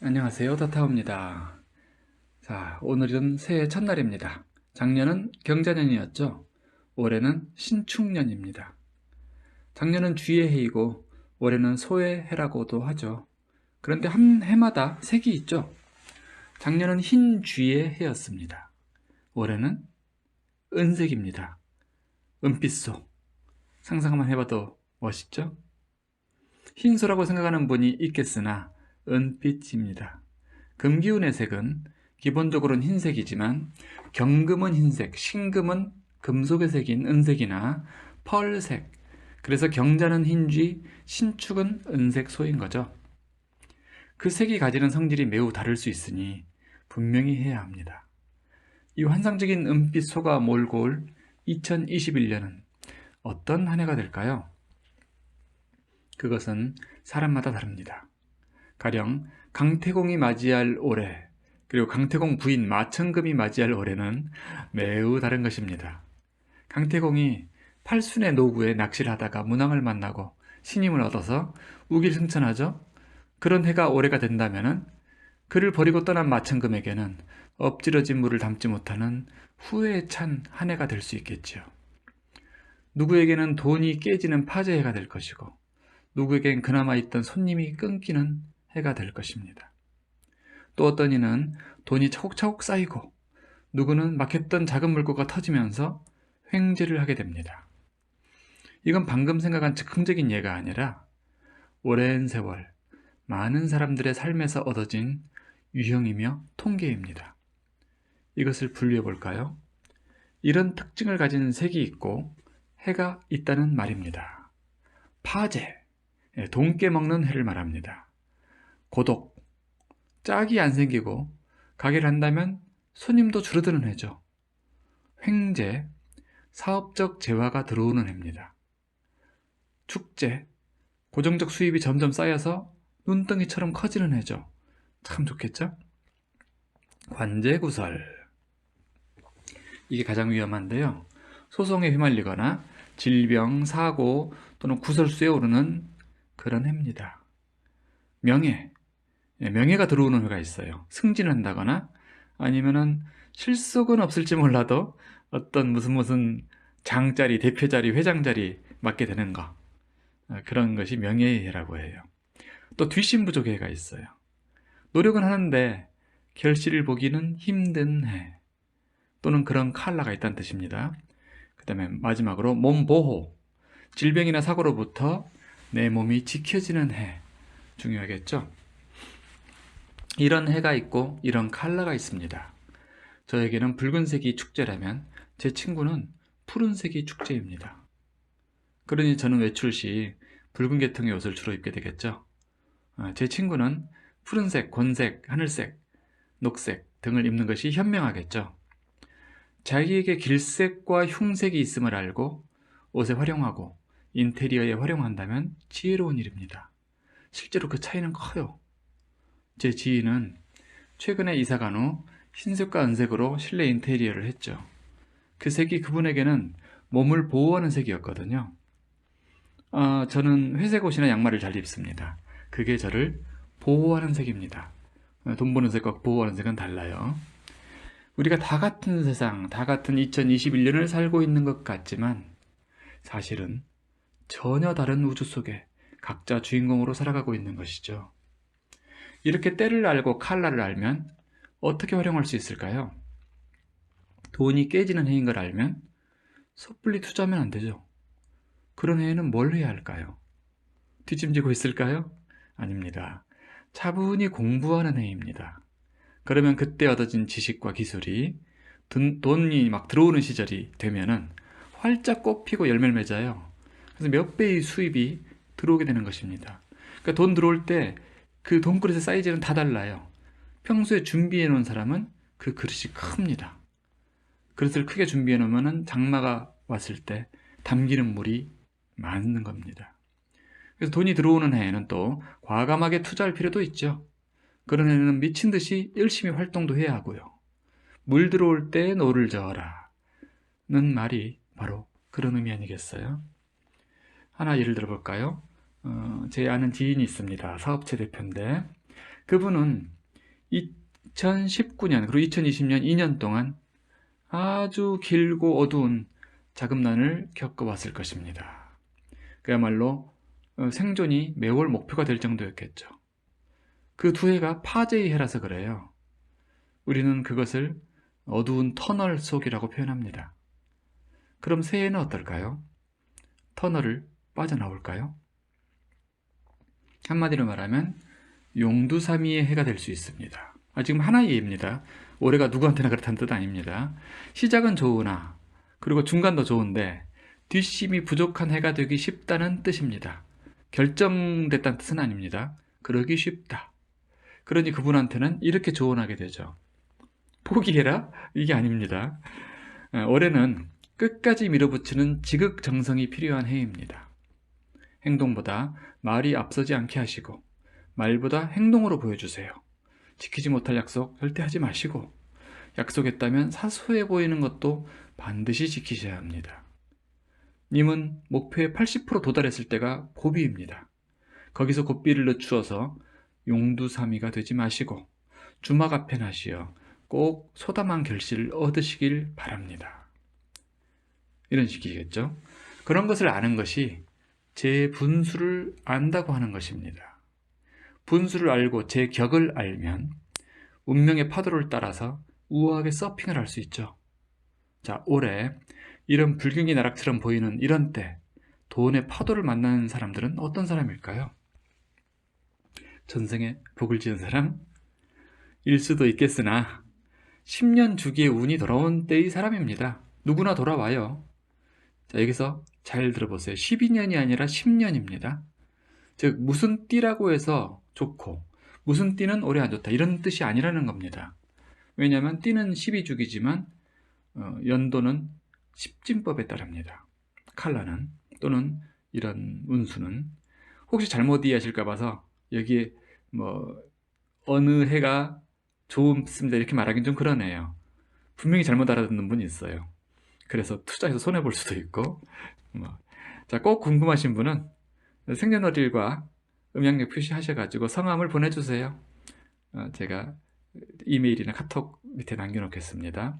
안녕하세요, 타타오입니다. 자, 오늘은 새해 첫날입니다. 작년은 경자년이었죠. 올해는 신축년입니다. 작년은 쥐의 해이고 올해는 소의 해라고도 하죠. 그런데 한 해마다 색이 있죠. 작년은 흰 쥐의 해였습니다. 올해는 은색입니다. 은빛소. 상상만 해봐도 멋있죠? 흰소라고 생각하는 분이 있겠으나 은빛입니다. 금기운의 색은 기본적으로는 흰색이지만 경금은 흰색, 신금은 금속의 색인 은색이나 펄색, 그래서 경자는 흰쥐, 신축은 은색 소인 거죠. 그 색이 가지는 성질이 매우 다를 수 있으니 분명히 해야 합니다. 이 환상적인 은빛 소가 몰고 올 2021년은 어떤 한 해가 될까요? 그것은 사람마다 다릅니다. 가령 강태공이 맞이할 올해, 그리고 강태공 부인 마천금이 맞이할 올해는 매우 다른 것입니다. 강태공이 팔순의 노구에 낚시를 하다가 문왕을 만나고 신임을 얻어서 우길승천하죠. 그런 해가 올해가 된다면 그를 버리고 떠난 마천금에게는 엎질러진 물을 담지 못하는 후회에 찬 한 해가 될 수 있겠지요. 누구에게는 돈이 깨지는 파재해가 될 것이고, 누구에겐 그나마 있던 손님이 끊기는 해가 될 것입니다. 또 어떤 이는 돈이 차곡차곡 쌓이고, 누구는 막혔던 작은 물고가 터지면서 횡재를 하게 됩니다. 이건 방금 생각한 즉흥적인 예가 아니라 오랜 세월 많은 사람들의 삶에서 얻어진 유형이며 통계입니다. 이것을 분류해 볼까요? 이런 특징을 가진 색이 있고 해가 있다는 말입니다. 파재, 돈 깨먹는 해를 말합니다. 고독, 짝이 안 생기고 가게를 한다면 손님도 줄어드는 해죠. 횡재, 사업적 재화가 들어오는 해입니다. 축제, 고정적 수입이 점점 쌓여서 눈덩이처럼 커지는 해죠. 참 좋겠죠? 관제구설, 이게 가장 위험한데요. 소송에 휘말리거나 질병, 사고 또는 구설수에 오르는 그런 해입니다. 명예, 명예가 들어오는 해가 있어요. 승진한다거나 아니면은 실속은 없을지 몰라도 어떤 무슨 장자리, 대표자리, 회장자리 맡게 되는 거, 그런 것이 명예의 해라고 해요. 또 뒷심부족의 해가 있어요. 노력은 하는데 결실을 보기는 힘든 해, 또는 그런 칼라가 있다는 뜻입니다. 그 다음에 마지막으로 몸보호, 질병이나 사고로부터 내 몸이 지켜지는 해, 중요하겠죠? 이런 해가 있고 이런 칼라가 있습니다. 저에게는 붉은색이 축제라면 제 친구는 푸른색이 축제입니다. 그러니 저는 외출 시 붉은 계통의 옷을 주로 입게 되겠죠. 제 친구는 푸른색, 권색, 하늘색, 녹색 등을 입는 것이 현명하겠죠. 자기에게 길색과 흉색이 있음을 알고 옷에 활용하고 인테리어에 활용한다면 지혜로운 일입니다. 실제로 그 차이는 커요. 제 지인은 최근에 이사간 후 흰색과 은색으로 실내 인테리어를 했죠. 그 색이 그분에게는 몸을 보호하는 색이었거든요. 저는 회색 옷이나 양말을 잘 입습니다. 그게 저를 보호하는 색입니다. 돈 버는 색과 보호하는 색은 달라요. 우리가 다 같은 세상, 다 같은 2021년을 살고 있는 것 같지만 사실은 전혀 다른 우주 속에 각자 주인공으로 살아가고 있는 것이죠. 이렇게 때를 알고 칼라를 알면 어떻게 활용할 수 있을까요? 돈이 깨지는 해인 걸 알면 섣불리 투자하면 안 되죠. 그런 해에는 뭘 해야 할까요? 뒷짐지고 있을까요? 아닙니다. 차분히 공부하는 해입니다. 그러면 그때 얻어진 지식과 기술이 돈이 막 들어오는 시절이 되면은 활짝 꽃피고 열매를 맺어요. 그래서 몇 배의 수입이 들어오게 되는 것입니다. 그러니까 돈 들어올 때 그 돈그릇의 사이즈는 다 달라요. 평소에 준비해 놓은 사람은 그 그릇이 큽니다. 그릇을 크게 준비해 놓으면 장마가 왔을 때 담기는 물이 많은 겁니다. 그래서 돈이 들어오는 해에는 또 과감하게 투자할 필요도 있죠. 그런 해에는 미친 듯이 열심히 활동도 해야 하고요. 물 들어올 때 노를 저어라 는 말이 바로 그런 의미 아니겠어요? 하나 예를 들어 볼까요? 제 아는 지인이 있습니다. 사업체 대표인데 그분은 2019년 그리고 2020년 2년 동안 아주 길고 어두운 자금난을 겪어왔을 것입니다. 그야말로 생존이 매월 목표가 될 정도였겠죠. 그 두 해가 파제의 해라서 그래요. 우리는 그것을 어두운 터널 속이라고 표현합니다. 그럼 새해는 어떨까요? 터널을 빠져나올까요? 한마디로 말하면 용두사미의 해가 될 수 있습니다. 지금 하나의 예입니다. 올해가 누구한테나 그렇다는 뜻 아닙니다. 시작은 좋으나 그리고 중간도 좋은데 뒷심이 부족한 해가 되기 쉽다는 뜻입니다. 결정됐다는 뜻은 아닙니다. 그러기 쉽다. 그러니 그분한테는 이렇게 조언하게 되죠. 포기해라? 이게 아닙니다. 올해는 끝까지 밀어붙이는 지극정성이 필요한 해입니다. 행동보다 말이 앞서지 않게 하시고 말보다 행동으로 보여주세요. 지키지 못할 약속 절대 하지 마시고 약속했다면 사소해 보이는 것도 반드시 지키셔야 합니다. 님은 목표에 80% 도달했을 때가 고비입니다. 거기서 고비를 늦추어서 용두사미가 되지 마시고 주막 앞에 나시어 꼭 소담한 결실을 얻으시길 바랍니다. 이런 식이겠죠. 그런 것을 아는 것이 제 분수를 안다고 하는 것입니다. 분수를 알고 제 격을 알면 운명의 파도를 따라서 우아하게 서핑을 할 수 있죠. 자, 올해 이런 불경기 나락처럼 보이는 이런 때 돈의 파도를 만나는 사람들은 어떤 사람일까요? 전생에 복을 지은 사람? 일 수도 있겠으나 10년 주기의 운이 돌아온 때의 사람입니다. 누구나 돌아와요. 자, 여기서 잘 들어보세요. 12년이 아니라 10년입니다. 즉 무슨 띠라고 해서 좋고 무슨 띠는 올해 안 좋다 이런 뜻이 아니라는 겁니다. 왜냐하면 띠는 12주기지만 연도는 십진법에 따릅니다. 칼라는 또는 이런 운수는 혹시 잘못 이해하실까 봐서 여기에 뭐 어느 해가 좋습니다 이렇게 말하긴 좀 그러네요. 분명히 잘못 알아듣는 분이 있어요. 그래서 투자해서 손해볼 수도 있고 자, 꼭 궁금하신 분은 생년월일과 음양력 표시하셔가지고 성함을 보내주세요. 제가 이메일이나 카톡 밑에 남겨놓겠습니다.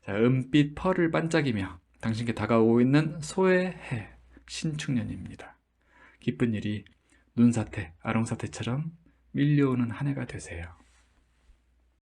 자, 은빛 펄을 반짝이며 당신께 다가오고 있는 소의 해 신축년입니다. 기쁜 일이 눈사태, 아롱사태처럼 밀려오는 한 해가 되세요.